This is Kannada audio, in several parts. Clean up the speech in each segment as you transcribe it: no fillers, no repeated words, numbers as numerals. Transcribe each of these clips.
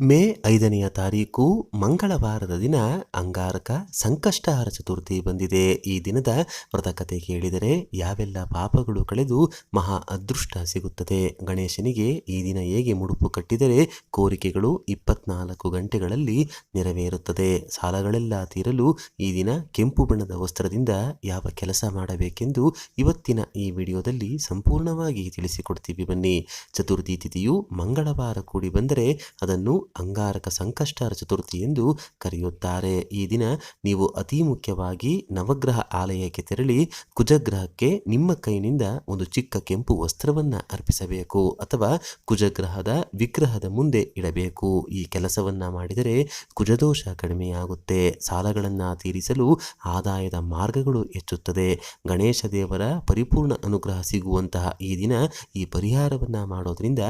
ಮೇ 5ನೆಯ ತಾರೀಕು ಮಂಗಳವಾರದ ದಿನ ಅಂಗಾರಕ ಸಂಕಷ್ಟಹರ ಚತುರ್ಥಿ ಬಂದಿದೆ. ಈ ದಿನದ ವ್ರತಕತೆ ಕೇಳಿದರೆ ಯಾವೆಲ್ಲ ಪಾಪಗಳು ಕಳೆದು ಮಹಾ ಅದೃಷ್ಟ ಸಿಗುತ್ತದೆ. ಗಣೇಶನಿಗೆ ಈ ದಿನ ಹೇಗೆ ಮುಡುಪು ಕಟ್ಟಿದರೆ ಕೋರಿಕೆಗಳು 24 ಗಂಟೆಗಳಲ್ಲಿ ನೆರವೇರುತ್ತದೆ. ಸಾಲಗಳೆಲ್ಲ ತೀರಲು ಈ ದಿನ ಕೆಂಪು ಬಣ್ಣದ ವಸ್ತ್ರದಿಂದ ಯಾವ ಕೆಲಸ ಮಾಡಬೇಕೆಂದು ಇವತ್ತಿನ ಈ ವಿಡಿಯೋದಲ್ಲಿ ಸಂಪೂರ್ಣವಾಗಿ ತಿಳಿಸಿಕೊಡ್ತೀವಿ. ಬನ್ನಿ. ಚತುರ್ಥಿ ತಿಥಿಯು ಮಂಗಳವಾರ ಕೂಡಿ ಬಂದರೆ ಅದನ್ನು ಅಂಗಾರಕ ಸಂಕಷ್ಟಹರ ಚತುರ್ಥಿ ಎಂದು ಕರೆಯುತ್ತಾರೆ. ಈ ದಿನ ನೀವು ಅತಿ ಮುಖ್ಯವಾಗಿ ನವಗ್ರಹ ಆಲಯಕ್ಕೆ ತೆರಳಿ ಕುಜಗ್ರಹಕ್ಕೆ ನಿಮ್ಮ ಕೈನಿಂದ ಒಂದು ಚಿಕ್ಕ ಕೆಂಪು ವಸ್ತ್ರವನ್ನ ಅರ್ಪಿಸಬೇಕು ಅಥವಾ ಕುಜಗ್ರಹದ ವಿಗ್ರಹದ ಮುಂದೆ ಇಡಬೇಕು. ಈ ಕೆಲಸವನ್ನ ಮಾಡಿದರೆ ಕುಜದೋಷ ಕಡಿಮೆಯಾಗುತ್ತೆ. ಸಾಲಗಳನ್ನ ತೀರಿಸಲು ಆದಾಯದ ಮಾರ್ಗಗಳು ಹೆಚ್ಚುತ್ತದೆ. ಗಣೇಶ ದೇವರ ಪರಿಪೂರ್ಣ ಅನುಗ್ರಹ ಸಿಗುವಂತಹ ಈ ದಿನ ಈ ಪರಿಹಾರವನ್ನ ಮಾಡೋದ್ರಿಂದ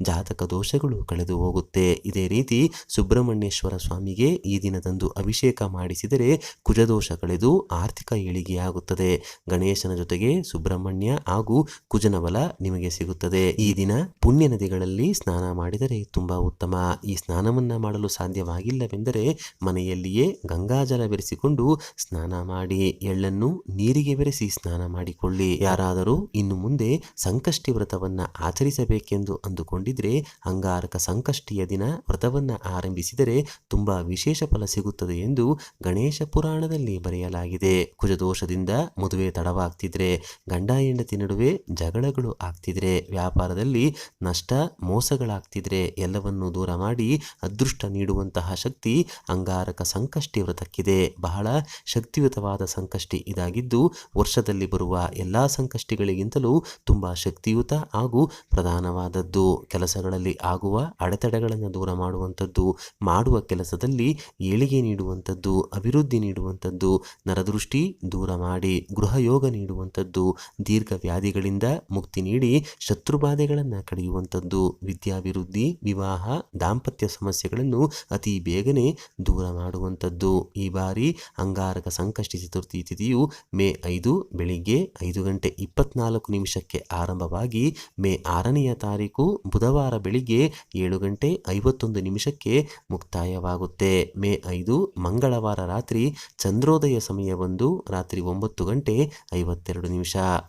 ಜಾತಕ ದೋಷಗಳು ಕಳೆದು ಹೋಗುತ್ತೆ. ಇದೇ ರೀತಿ ಸುಬ್ರಹ್ಮಣ್ಯೇಶ್ವರ ಸ್ವಾಮಿಗೆ ಈ ದಿನದಂದು ಅಭಿಷೇಕ ಮಾಡಿಸಿದರೆ ಕುಜದೋಷ ಕಳೆದು ಆರ್ಥಿಕ ಏಳಿಗೆಯಾಗುತ್ತದೆ. ಗಣೇಶನ ಜೊತೆಗೆ ಸುಬ್ರಹ್ಮಣ್ಯ ಹಾಗೂ ಕುಜನ ಬಲ ನಿಮಗೆ ಸಿಗುತ್ತದೆ. ಈ ದಿನ ಪುಣ್ಯ ನದಿಗಳಲ್ಲಿ ಸ್ನಾನ ಮಾಡಿದರೆ ತುಂಬಾ ಉತ್ತಮ. ಈ ಸ್ನಾನವನ್ನ ಮಾಡಲು ಸಾಧ್ಯವಾಗಿಲ್ಲವೆಂದರೆ ಮನೆಯಲ್ಲಿಯೇ ಗಂಗಾಜಲ ಬೆರೆಸಿಕೊಂಡು ಸ್ನಾನ ಮಾಡಿ. ಎಳ್ಳನ್ನು ನೀರಿಗೆ ಬೆರೆಸಿ ಸ್ನಾನ ಮಾಡಿಕೊಳ್ಳಿ. ಯಾರಾದರೂ ಇನ್ನು ಮುಂದೆ ಸಂಕಷ್ಟಿ ವ್ರತವನ್ನ ಆಚರಿಸಬೇಕೆಂದು ಅಂದುಕೊಂಡಿದ್ರೆ ಅಂಗಾರಕ ಸಂಕಷ್ಟಿಯ ದಿನ ವ್ರತವನ್ನ ಆರಂಭಿಸಿದರೆ ತುಂಬಾ ವಿಶೇಷ ಫಲ ಸಿಗುತ್ತದೆ ಎಂದು ಗಣೇಶ ಪುರಾಣದಲ್ಲಿ ಬರೆಯಲಾಗಿದೆ. ಕುಜದೋಷದಿಂದ ಮದುವೆ ತಡವಾಗ್ತಿದ್ರೆ, ಗಂಡ ಹೆಂಡತಿ ನಡುವೆ ಜಗಳಗಳು ಆಗ್ತಿದ್ರೆ, ವ್ಯಾಪಾರದಲ್ಲಿ ನಷ್ಟ ಮೋಸಗಳಾಗ್ತಿದ್ರೆ ಎಲ್ಲವನ್ನೂ ದೂರ ಮಾಡಿ ಅದೃಷ್ಟ ನೀಡುವಂತಹ ಶಕ್ತಿ ಅಂಗಾರಕ ಸಂಕಷ್ಟಿ ವ್ರತಕ್ಕಿದೆ. ಬಹಳ ಶಕ್ತಿಯುತವಾದ ಸಂಕಷ್ಟಿ ಇದಾಗಿದ್ದು ವರ್ಷದಲ್ಲಿ ಬರುವ ಎಲ್ಲಾ ಸಂಕಷ್ಟಿಗಳಿಗಿಂತಲೂ ತುಂಬಾ ಶಕ್ತಿಯುತ ಹಾಗೂ ಪ್ರಧಾನವಾದದ್ದು. ಕೆಲಸಗಳಲ್ಲಿ ಆಗುವ ಅಡೆತಡೆಗಳನ್ನು ದೂರ ಮಾಡುವಂಥದ್ದು, ಮಾಡುವ ಕೆಲಸದಲ್ಲಿ ಏಳಿಗೆ ನೀಡುವಂಥದ್ದು, ಅಭಿವೃದ್ಧಿ ನೀಡುವಂಥದ್ದು, ನರದೃಷ್ಟಿ ದೂರ ಮಾಡಿ ಗೃಹಯೋಗ ನೀಡುವಂಥದ್ದು, ದೀರ್ಘ ವ್ಯಾಧಿಗಳಿಂದ ಮುಕ್ತಿ ನೀಡಿ ಶತ್ರುಬಾಧೆಗಳನ್ನು ಕಳೆಯುವಂಥದ್ದು, ವಿದ್ಯಾಭಿವೃದ್ಧಿ, ವಿವಾಹ, ದಾಂಪತ್ಯ ಸಮಸ್ಯೆಗಳನ್ನು ಅತಿ ಬೇಗನೆ ದೂರ ಮಾಡುವಂಥದ್ದು. ಈ ಬಾರಿ ಅಂಗಾರಕ ಸಂಕಷ್ಟಿ ಚತುರ್ಥಿ ತಿಥಿಯು ಮೇ 5 ಬೆಳಿಗ್ಗೆ 5:24 ಆರಂಭವಾಗಿ ಮೇ 6ನೆಯ ತಾರೀಕು ಬುಧವಾರ ಬೆಳಿಗ್ಗೆ 7:51 ಮುಕ್ತಾಯವಾಗುತ್ತೆ. ಮೇ 5 ಮಂಗಳವಾರ ರಾತ್ರಿ ಚಂದ್ರೋದಯ ಸಮಯ ಬಂದು ರಾತ್ರಿ 9:52.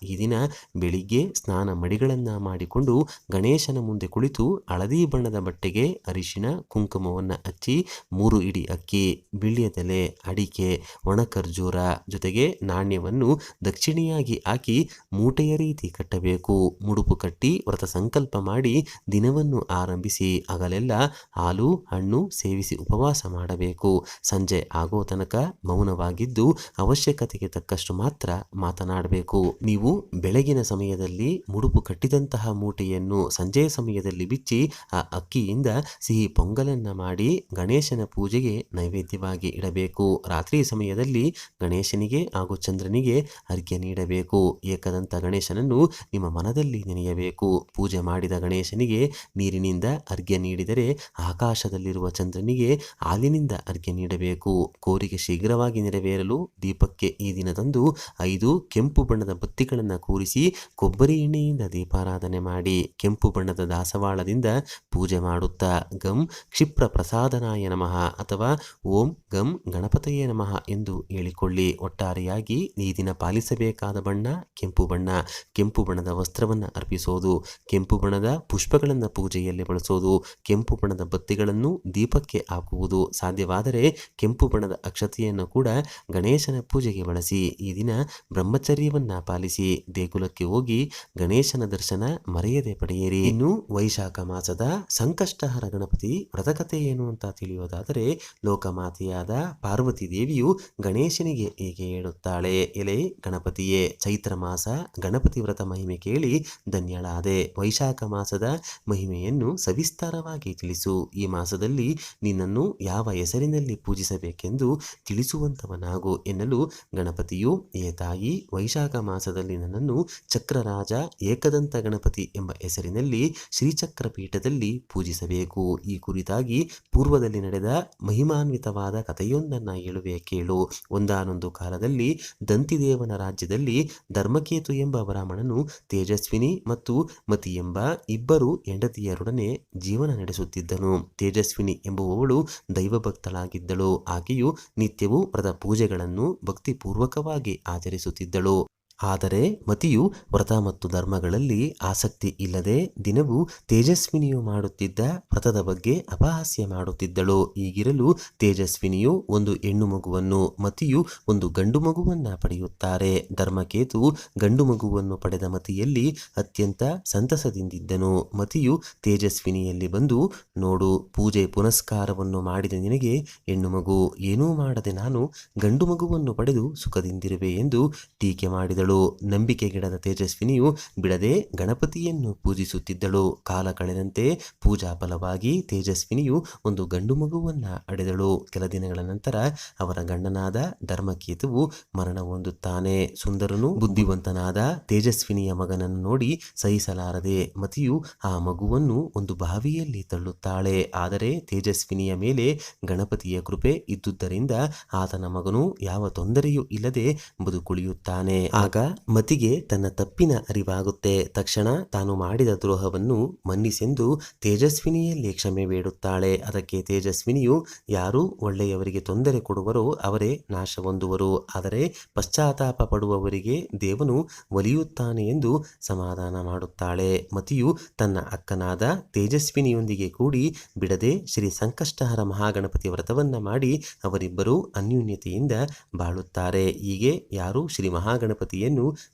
ಈ ದಿನ ಬೆಳಿಗ್ಗೆ ಸ್ನಾನ ಮಡಿಗಳನ್ನ ಮಾಡಿಕೊಂಡು ಗಣೇಶನ ಮುಂದೆ ಕುಳಿತು ಹಳದಿ ಬಣ್ಣದ ಬಟ್ಟೆಗೆ ಅರಿಶಿನ ಕುಂಕುಮವನ್ನ ಹಚ್ಚಿ 3 ಇಡಿ ಅಕ್ಕಿ, ಬಿಳಿಯದೆಲೆ, ಅಡಿಕೆ, ಒಣ ಖರ್ಜೂರ ಜೊತೆಗೆ ನಾಣ್ಯವನ್ನು ದಕ್ಷಿಣೆಯಾಗಿ ಹಾಕಿ ಮೂಟೆಯ ರೀತಿ ಕಟ್ಟಬೇಕು. ಮುಡುಪು ಕಟ್ಟಿ ವ್ರತ ಸಂಕಲ್ಪ ಮಾಡಿ ದಿನವನ್ನು ಆರಂಭಿಸಿ ಹಗಲೆಲ್ಲ ಹಾಲು ಹಣ್ಣು ಸೇವಿಸಿ ಉಪವಾಸ ಮಾಡಬೇಕು. ಸಂಜೆ ಆಗೋ ತನಕ ಮೌನವಾಗಿದ್ದು ಅವಶ್ಯಕತೆಗೆ ತಕ್ಕಷ್ಟು ಮಾತ್ರ ಮಾತನಾಡಬೇಕು. ನೀವು ಬೆಳಗಿನ ಸಮಯದಲ್ಲಿ ಮುಡುಪು ಕಟ್ಟಿದಂತಹ ಮೂಟೆಯನ್ನು ಸಂಜೆಯ ಸಮಯದಲ್ಲಿ ಬಿಚ್ಚಿ ಆ ಅಕ್ಕಿಯಿಂದ ಸಿಹಿ ಪೊಂಗಲನ್ನ ಮಾಡಿ ಗಣೇಶನ ಪೂಜೆಗೆ ನೈವೇದ್ಯವಾಗಿ ಇಡಬೇಕು. ರಾತ್ರಿ ಸಮಯದಲ್ಲಿ ಗಣೇಶನಿಗೆ ಹಾಗೂ ಚಂದ್ರನಿಗೆ ಅರ್ಘ್ಯ ನೀಡಬೇಕು. ಏಕದಂತ ಗಣೇಶನನ್ನು ನಿಮ್ಮ ಮನದಲ್ಲಿ ನೆನೆಯಬೇಕು. ಪೂಜೆ ಮಾಡಿದ ಗಣೇಶನಿಗೆ ನೀರಿನಿಂದ ಅರ್ಘ್ಯ ನೀಡಿದರೆ ಆಕಾಶದಲ್ಲಿರುವ ಚಂದ್ರನಿಗೆ ಹಾಲಿನಿಂದ ಅರ್ಘ್ಯ ನೀಡಬೇಕು. ಕೋರಿಕೆ ಶೀಘ್ರವಾಗಿ ನೆರವೇರಲು ದೀಪಕ್ಕೆ ಈ ದಿನದಂದು 5 ಕೆಂಪು ಬಣ್ಣದ ಬತ್ತಿಗಳನ್ನು ಕೂರಿಸಿ ಕೊಬ್ಬರಿ ಎಣ್ಣೆಯಿಂದ ದೀಪಾರಾಧನೆ ಮಾಡಿ ಕೆಂಪು ಬಣ್ಣದ ದಾಸವಾಳದಿಂದ ಪೂಜೆ ಮಾಡುತ್ತಾ ಗಂ ಕ್ಷಿಪ್ರ ಪ್ರಸಾದನಾಯ ನಮಃ ಅಥವಾ ಓಂ ಗಂ ಗಣಪತಯೇ ನಮಃ ಎಂದು ಹೇಳಿಕೊಳ್ಳಿ. ಒಟ್ಟಾರೆಯಾಗಿ ಈ ದಿನ ಪಾಲಿಸಬೇಕಾದ ಬಣ್ಣ ಕೆಂಪು ಬಣ್ಣ. ಕೆಂಪು ಬಣ್ಣದ ವಸ್ತ್ರವನ್ನು ಅರ್ಪಿಸೋದು, ಕೆಂಪು ಬಣ್ಣದ ಪುಷ್ಪಗಳನ್ನು ಪೂಜೆಯಲ್ಲಿ ಬಳಸೋದು, ಕೆಂಪು ಬಣ್ಣದ ಬತ್ತಿಗಳನ್ನು ದೀಪಕ್ಕೆ ಹಾಕುವುದು, ಸಾಧ್ಯವಾದರೆ ಕೆಂಪು ಬಣ್ಣದ ಅಕ್ಷತೆಯನ್ನು ಕೂಡ ಗಣೇಶನ ಪೂಜೆಗೆ ಬಳಸಿ. ಈ ದಿನ ಬ್ರಹ್ಮಚರ್ಯವನ್ನ ಪಾಲಿಸಿ ದೇಗುಲಕ್ಕೆ ಹೋಗಿ ಗಣೇಶನ ದರ್ಶನ ಮರೆಯದೆ ಪಡೆಯಿರಿ. ಇನ್ನು ವೈಶಾಖ ಮಾಸದ ಸಂಕಷ್ಟಹರ ಗಣಪತಿ ವ್ರತಕತೆ ಏನು ಅಂತ ತಿಳಿಯೋದಾದರೆ ಲೋಕಮಾತೆಯಾದ ಪಾರ್ವತಿ ದೇವಿಯು ಗಣೇಶನಿಗೆ ಹೀಗೆ ಹೇಳುತ್ತಾಳೆ: ಎಲೆ ಗಣಪತಿಯೇ, ಚೈತ್ರ ಮಾಸ ಗಣಪತಿ ವ್ರತ ಮಹಿಮೆ ಕೇಳಿ ಧನ್ಯಳಾದೆ. ವೈಶಾಖ ಮಾಸದ ಮಹಿಮೆಯನ್ನು ಸವಿಸ್ತಾರವಾಗಿ ತಿಳಿಸು. ಈ ಮಾಸದಲ್ಲಿ ನಿನ್ನನ್ನು ಯಾವ ಹೆಸರಿನಲ್ಲಿ ಪೂಜಿಸಬೇಕೆಂದು ತಿಳಿಸುವಂತವನಾಗು ಎನ್ನಲು ಗಣಪತಿಯು, ಏ ತಾಯಿ, ವೈಶಾಖ ಮಾಸದಲ್ಲಿ ನನ್ನನ್ನು ಚಕ್ರರಾಜ ಏಕದಂತ ಗಣಪತಿ ಎಂಬ ಹೆಸರಿನಲ್ಲಿ ಶ್ರೀಚಕ್ರ ಪೀಠದಲ್ಲಿ ಪೂಜಿಸಬೇಕು. ಈ ಕುರಿತಾಗಿ ಪೂರ್ವದಲ್ಲಿ ನಡೆದ ಮಹಿಮಾನ್ವಿತವಾದ ಕಥೆಯೊಂದನ್ನು ಹೇಳುವೆ ಕೇಳು. ಒಂದಾನೊಂದು ಕಾಲದಲ್ಲಿ ದಂತಿದೇವನ ರಾಜ್ಯದಲ್ಲಿ ಧರ್ಮಕೇತು ಎಂಬ ಬ್ರಾಹ್ಮಣನು ತೇಜಸ್ವಿನಿ ಮತ್ತು ಮತಿ ಎಂಬ ಇಬ್ಬರು ಹೆಂಡತಿಯರೊಡನೆ ಜೀವನ ನಡೆಸುತ್ತಿದ್ದನು. ತೇಜಸ್ವಿನಿ ಎಂಬುವವಳು ದೈವಭಕ್ತಳಾಗಿದ್ದಳು. ಆಕೆಯು ನಿತ್ಯವೂ ವ್ರತ ಪೂಜೆಗಳನ್ನು ಭಕ್ತಿಪೂರ್ವಕವಾಗಿ ಆಚರಿಸುತ್ತಿದ್ದಳು. ಆದರೆ ಮತಿಯು ವ್ರತ ಮತ್ತು ಧರ್ಮಗಳಲ್ಲಿ ಆಸಕ್ತಿ ಇಲ್ಲದೆ ದಿನವೂ ತೇಜಸ್ವಿನಿಯು ಮಾಡುತ್ತಿದ್ದ ವ್ರತದ ಬಗ್ಗೆ ಅಪಹಾಸ್ಯ ಮಾಡುತ್ತಿದ್ದಳು. ಹೀಗಿರಲು ತೇಜಸ್ವಿನಿಯು ಒಂದು ಹೆಣ್ಣು ಮಗುವನ್ನು, ಮತಿಯು ಒಂದು ಗಂಡು ಮಗುವನ್ನ ಪಡೆಯುತ್ತಾರೆ. ಧರ್ಮಕೇತು ಗಂಡು ಮಗುವನ್ನು ಪಡೆದ ಮತಿಯಲ್ಲಿ ಅತ್ಯಂತ ಸಂತಸದಿಂದಿದ್ದನು. ಮತಿಯು ತೇಜಸ್ವಿನಿಯಲ್ಲಿ ಬಂದು, ನೋಡು, ಪೂಜೆ ಪುನಸ್ಕಾರವನ್ನು ಮಾಡಿದ ನಿನಗೆ ಹೆಣ್ಣು ಮಗು, ಏನೂ ಮಾಡದೆ ನಾನು ಗಂಡು ಮಗುವನ್ನು ಪಡೆದು ಸುಖದಿಂದಿರುವೆ ಎಂದು ಟೀಕೆ ಮಾಡಿದಳು. ನಂಬಿಕೆಗಿಡದ ತೇಜಸ್ವಿನಿಯು ಬಿಡದೆ ಗಣಪತಿಯನ್ನು ಪೂಜಿಸುತ್ತಿದ್ದಳು. ಕಾಲ ಕಳೆದಂತೆ ಪೂಜಾ ಫಲವಾಗಿ ತೇಜಸ್ವಿನಿಯು ಒಂದು ಗಂಡು ಮಗುವನ್ನ ಹಡೆದಳು. ಕೆಲ ದಿನಗಳ ನಂತರ ಅವರ ಗಂಡನಾದ ಧರ್ಮಕೇತುವು ಮರಣ ಹೊಂದುತ್ತಾನೆ. ಸುಂದರನು ಬುದ್ಧಿವಂತನಾದ ತೇಜಸ್ವಿನಿಯ ಮಗನನ್ನು ನೋಡಿ ಸಹಿಸಲಾರದೆ ಮತಿಯು ಆ ಮಗುವನ್ನು ಒಂದು ಬಾವಿಯಲ್ಲಿ ತಳ್ಳುತ್ತಾಳೆ. ಆದರೆ ತೇಜಸ್ವಿನಿಯ ಮೇಲೆ ಗಣಪತಿಯ ಕೃಪೆ ಇದ್ದುದರಿಂದ ಆತನ ಮಗನು ಯಾವ ತೊಂದರೆಯೂ ಇಲ್ಲದೆ ಬದುಕುಳಿಯುತ್ತಾನೆ. ಆಗ ಮತಿಗೆ ತನ್ನ ತಪ್ಪಿನ ಅರಿವಾಗುತ್ತೆ. ತಕ್ಷಣ ತಾನು ಮಾಡಿದ ದ್ರೋಹವನ್ನು ಮನ್ನಿಸೆಂದು ತೇಜಸ್ವಿನಿಯಲ್ಲಿ ಕ್ಷಮೆ ಬೇಡುತ್ತಾಳೆ. ಅದಕ್ಕೆ ತೇಜಸ್ವಿನಿಯು, ಯಾರು ಒಳ್ಳೆಯವರಿಗೆ ತೊಂದರೆ ಕೊಡುವರೋ ಅವರೇ ನಾಶ ಹೊಂದುವರು, ಆದರೆ ಪಶ್ಚಾತ್ತಾಪ ಪಡುವವರಿಗೆ ದೇವನು ಒಲಿಯುತ್ತಾನೆ ಎಂದು ಸಮಾಧಾನ ಮಾಡುತ್ತಾಳೆ. ಮತಿಯು ತನ್ನ ಅಕ್ಕನಾದ ತೇಜಸ್ವಿನಿಯೊಂದಿಗೆ ಕೂಡಿ ಬಿಡದೆ ಶ್ರೀ ಸಂಕಷ್ಟಹರ ಮಹಾಗಣಪತಿ ವ್ರತವನ್ನ ಮಾಡಿ ಅವರಿಬ್ಬರು ಅನ್ಯೋನ್ಯತೆಯಿಂದ ಬಾಳುತ್ತಾರೆ. ಹೀಗೆ ಯಾರು ಶ್ರೀ ಮಹಾಗಣಪತಿಯನ್ನು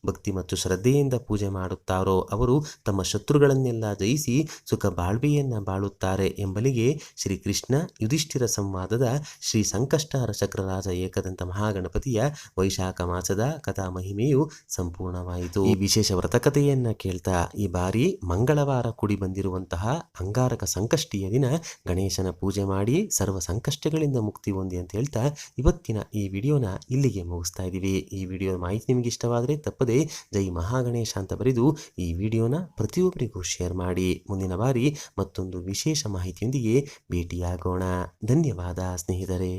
ಭಕ್ತಿ ಮತ್ತು ಶ್ರದ್ಧೆಯಿಂದ ಪೂಜೆ ಮಾಡುತ್ತಾರೋ ಅವರು ತಮ್ಮ ಶತ್ರುಗಳನ್ನೆಲ್ಲ ಜಯಿಸಿ ಸುಖ ಬಾಳ್ವೆಯನ್ನ ಬಾಳುತ್ತಾರೆ ಎಂಬಲಿಗೆ ಶ್ರೀಕೃಷ್ಣ ಯುಧಿಷ್ಠಿರ ಸಂವಾದದ ಶ್ರೀ ಸಂಕಷ್ಟಹರ ಚಕ್ರರಾಜ ಏಕದಂತ ಮಹಾಗಣಪತಿಯ ವೈಶಾಖ ಮಾಸದ ಕಥಾ ಮಹಿಮೆಯು ಸಂಪೂರ್ಣವಾಯಿತು. ಈ ವಿಶೇಷ ವ್ರತಕಥೆಯನ್ನ ಕೇಳ್ತಾ ಈ ಬಾರಿ ಮಂಗಳವಾರ ಕೂಡಿ ಬಂದಿರುವಂತಹ ಅಂಗಾರಕ ಸಂಕಷ್ಟಿಯ ದಿನ ಗಣೇಶನ ಪೂಜೆ ಮಾಡಿ ಸರ್ವ ಸಂಕಷ್ಟಗಳಿಂದ ಮುಕ್ತಿ ಹೊಂದಿ ಅಂತ ಹೇಳ್ತಾ ಇವತ್ತಿನ ಈ ವಿಡಿಯೋನ ಇಲ್ಲಿಗೆ ಮುಗಿಸ್ತಾ ಇದ್ದೀವಿ. ಈ ವಿಡಿಯೋ ಮಾಹಿತಿ ನಿಮಗೆ ಇಷ್ಟವಾದರೆ ತಪ್ಪದೆ ಜೈ ಮಹಾಗಣೇಶ ಅಂತ ಬರೆದು ಈ ವಿಡಿಯೋನ ಪ್ರತಿಯೊಬ್ಬರಿಗೂ ಶೇರ್ ಮಾಡಿ. ಮುಂದಿನ ಬಾರಿ ಮತ್ತೊಂದು ವಿಶೇಷ ಮಾಹಿತಿಯೊಂದಿಗೆ ಭೇಟಿಯಾಗೋಣ. ಧನ್ಯವಾದ ಸ್ನೇಹಿತರೆ.